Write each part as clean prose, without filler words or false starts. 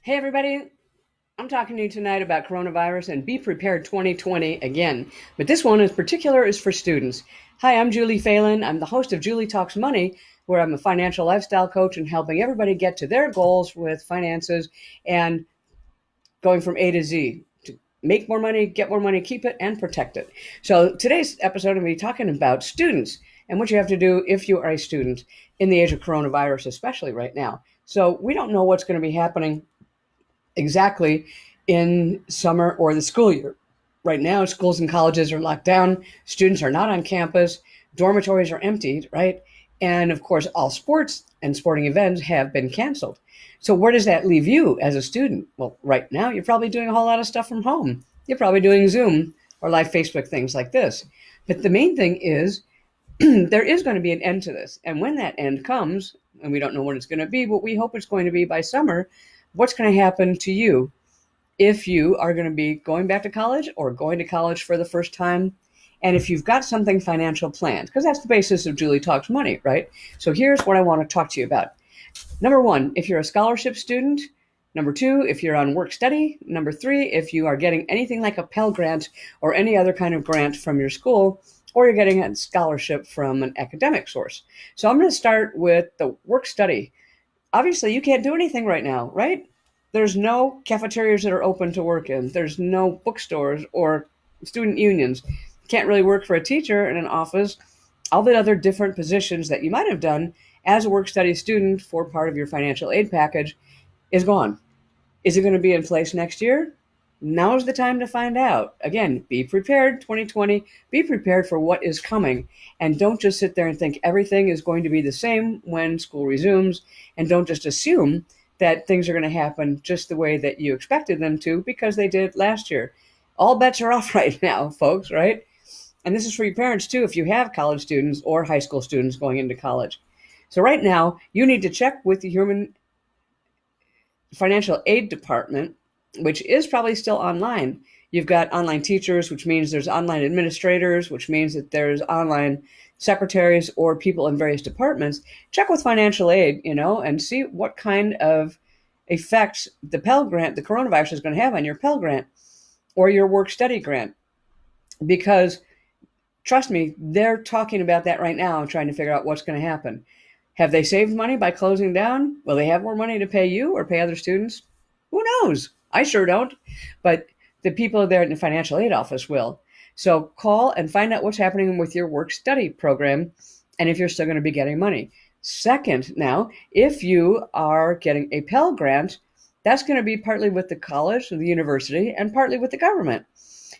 Hey, everybody. I'm talking to you tonight about coronavirus and Be Prepared 2020 again. But this one in particular is for students. Hi, I'm Julie Phelan. I'm the host of Julie Talks Money, where I'm a financial lifestyle coach and helping everybody get to their goals with finances and going from A to Z to make more money, get more money, keep it, and protect it. So today's episode, I'm going to be talking about students and what you have to do if you are a student in the age of coronavirus, especially right now. So we don't know what's going to be happening exactly in summer or the school year. Right now, schools and colleges are locked down. Students are not on campus. Dormitories are emptied, right? And of course, all sports and sporting events have been canceled. So where does that leave you as a student? Well, right now, you're probably doing a whole lot of stuff from home. You're probably doing Zoom or live Facebook things like this. But the main thing is there is going to be an end to this. And when that end comes, and we don't know when it's going to be, but we hope it's going to be by summer, what's going to happen to you if you are going to be going back to college or going to college for the first time? And if you've got something financial planned, because that's the basis of Julie Talks Money, right? So here's what I want to talk to you about. Number one, if you're a scholarship student. Number two, if you're on work study. Number three, if you are getting anything like a Pell Grant or any other kind of grant from your school, or you're getting a scholarship from an academic source. So I'm going to start with the work study. Obviously, you can't do anything right now, right? There's no cafeterias that are open to work in. There's no bookstores or student unions. You can't really work for a teacher in an office. All the other different positions that you might have done as a work study student for part of your financial aid package is gone. Is it going to be in place next year? Now's the time to find out. Again, be prepared 2020. Be prepared for what is coming. And don't just sit there and think everything is going to be the same when school resumes. And don't just assume that things are going to happen just the way that you expected them to, because they did last year. All bets are off right now, folks, right? And this is for your parents too, if you have college students or high school students going into college. So right now, you need to check with the Human Financial Aid Department, which is probably still online. You've got online teachers, which means there's online administrators, which means that there's online secretaries or people in various departments. Check with financial aid, and see what kind of effects the Pell Grant, the coronavirus, is going to have on your Pell Grant or your work study grant. Because trust me, they're talking about that right now, trying to figure out what's going to happen. Have they saved money by closing down? Will they have more money to pay you or pay other students? Who knows? I sure don't. But the people there in the financial aid office will. So call and find out what's happening with your work study program and if you're still going to be getting money. Second, now, if you are getting a Pell Grant, that's going to be partly with the college or the university and partly with the government.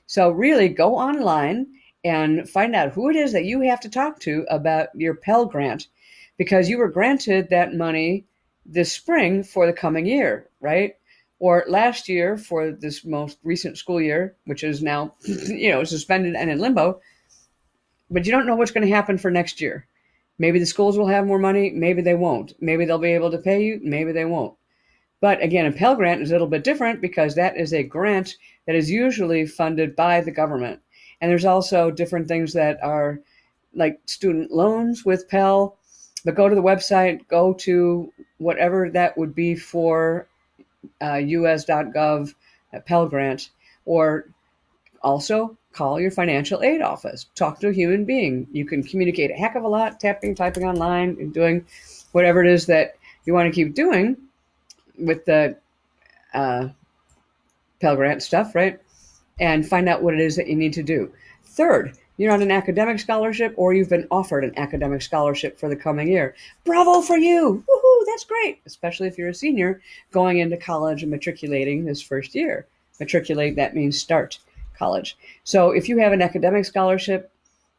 So really go online and find out who it is that you have to talk to about your Pell Grant, because you were granted that money this spring for the coming year, right? Or last year for this most recent school year, which is now, suspended and in limbo. But you don't know what's going to happen for next year. Maybe the schools will have more money. Maybe they won't. Maybe they'll be able to pay you. Maybe they won't. But again, a Pell Grant is a little bit different because that is a grant that is usually funded by the government. And there's also different things that are like student loans with Pell. But go to the website, go to whatever that would be for us.gov Pell Grant, or also call your financial aid office. Talk to a human being. You can communicate a heck of a lot, typing online, and doing whatever it is that you want to keep doing with the Pell Grant stuff, right? And find out what it is that you need to do. Third, you're on an academic scholarship or you've been offered an academic scholarship for the coming year. Bravo for you. Woohoo, that's great. Especially if you're a senior going into college and matriculating this first year. Matriculate, that means start college. So if you have an academic scholarship,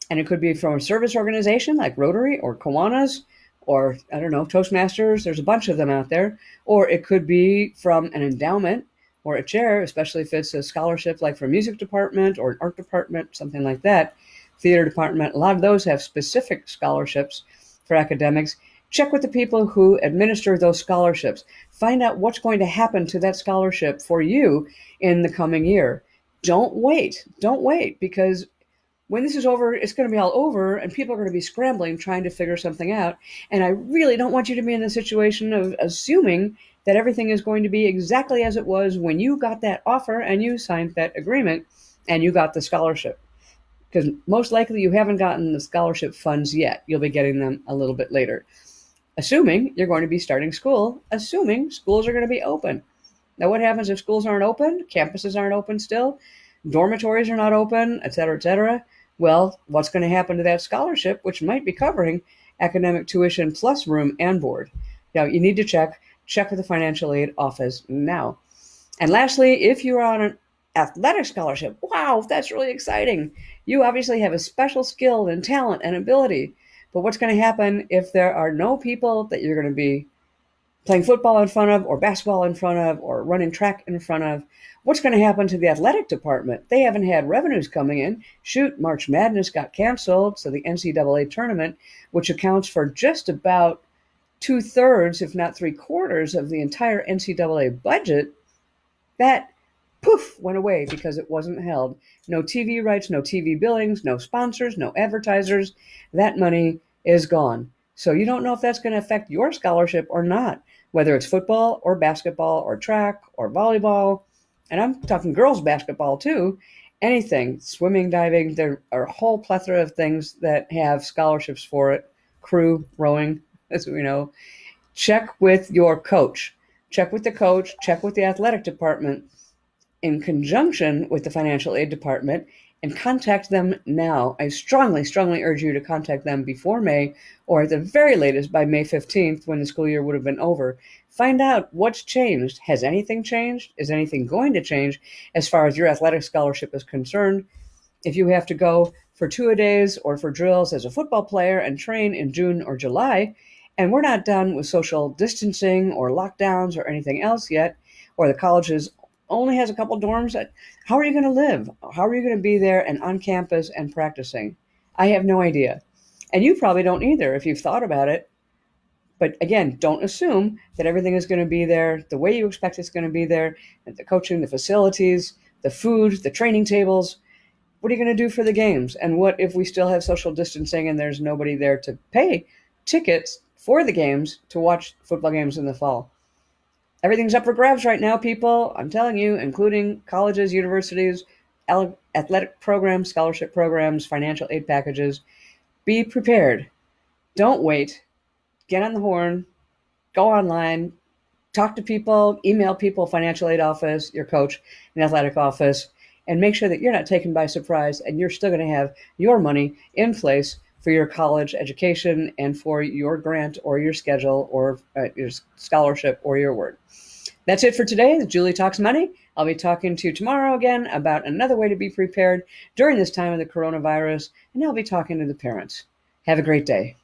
and it could be from a service organization like Rotary or Kiwanis or, I don't know, Toastmasters, there's a bunch of them out there. Or it could be from an endowment or a chair, especially if it's a scholarship like for music department or an art department, something like that, theater department. A lot of those have specific scholarships for academics. Check with the people who administer those scholarships. Find out what's going to happen to that scholarship for you in the coming year. Don't wait. Don't wait, because when this is over, it's going to be all over and people are going to be scrambling, trying to figure something out. And I really don't want you to be in the situation of assuming that everything is going to be exactly as it was when you got that offer and you signed that agreement and you got the scholarship. Because most likely you haven't gotten the scholarship funds yet. You'll be getting them a little bit later. Assuming you're going to be starting school, assuming schools are going to be open. Now, what happens if schools aren't open? Campuses aren't open still? Dormitories are not open, et cetera, et cetera. Well, what's going to happen to that scholarship, which might be covering academic tuition plus room and board? Now, you need to check with the financial aid office now. And lastly, if you're on an athletic scholarship, wow, that's really exciting. You obviously have a special skill and talent and ability. But what's going to happen if there are no people that you're going to be playing football in front of, or basketball in front of, or running track in front of? What's going to happen to the athletic department? They haven't had revenues coming in. Shoot, March Madness got canceled, so the NCAA tournament, which accounts for just about 2/3, if not 3/4 of the entire NCAA budget, that poof went away because it wasn't held. No TV rights, no TV billings, no sponsors, no advertisers. That money is gone. So you don't know if that's going to affect your scholarship or not, whether it's football or basketball or track or volleyball. And I'm talking girls basketball too. Anything, swimming, diving, there are a whole plethora of things that have scholarships for it. Crew, rowing, as we know. Check with your coach. Check with the coach, check with the athletic department in conjunction with the financial aid department, and contact them now. I strongly, strongly urge you to contact them before May, or at the very latest by May 15th, when the school year would have been over. Find out what's changed. Has anything changed? Is anything going to change as far as your athletic scholarship is concerned? If you have to go for two-a-days or for drills as a football player and train in June or July, and we're not done with social distancing or lockdowns or anything else yet, or the colleges only has a couple dorms, how are you going to live? How are you going to be there and on campus and practicing? I have no idea. And you probably don't either if you've thought about it. But again, don't assume that everything is going to be there the way you expect it's going to be there. The coaching, the facilities, the food, the training tables. What are you going to do for the games? And what if we still have social distancing and there's nobody there to pay tickets for the games to watch football games in the fall? Everything's up for grabs right now, people. I'm telling you, including colleges, universities, athletic programs, scholarship programs, financial aid packages. Be prepared. Don't wait. Get on the horn. Go online. Talk to people. Email people, financial aid office, your coach, and athletic office, and make sure that you're not taken by surprise and you're still going to have your money in place for your college education and for your grant or your schedule or your scholarship or your word. That's it for today. Julie Talks Money. I'll be talking to you tomorrow again about another way to be prepared during this time of the coronavirus, and I'll be talking to the parents. Have a great day.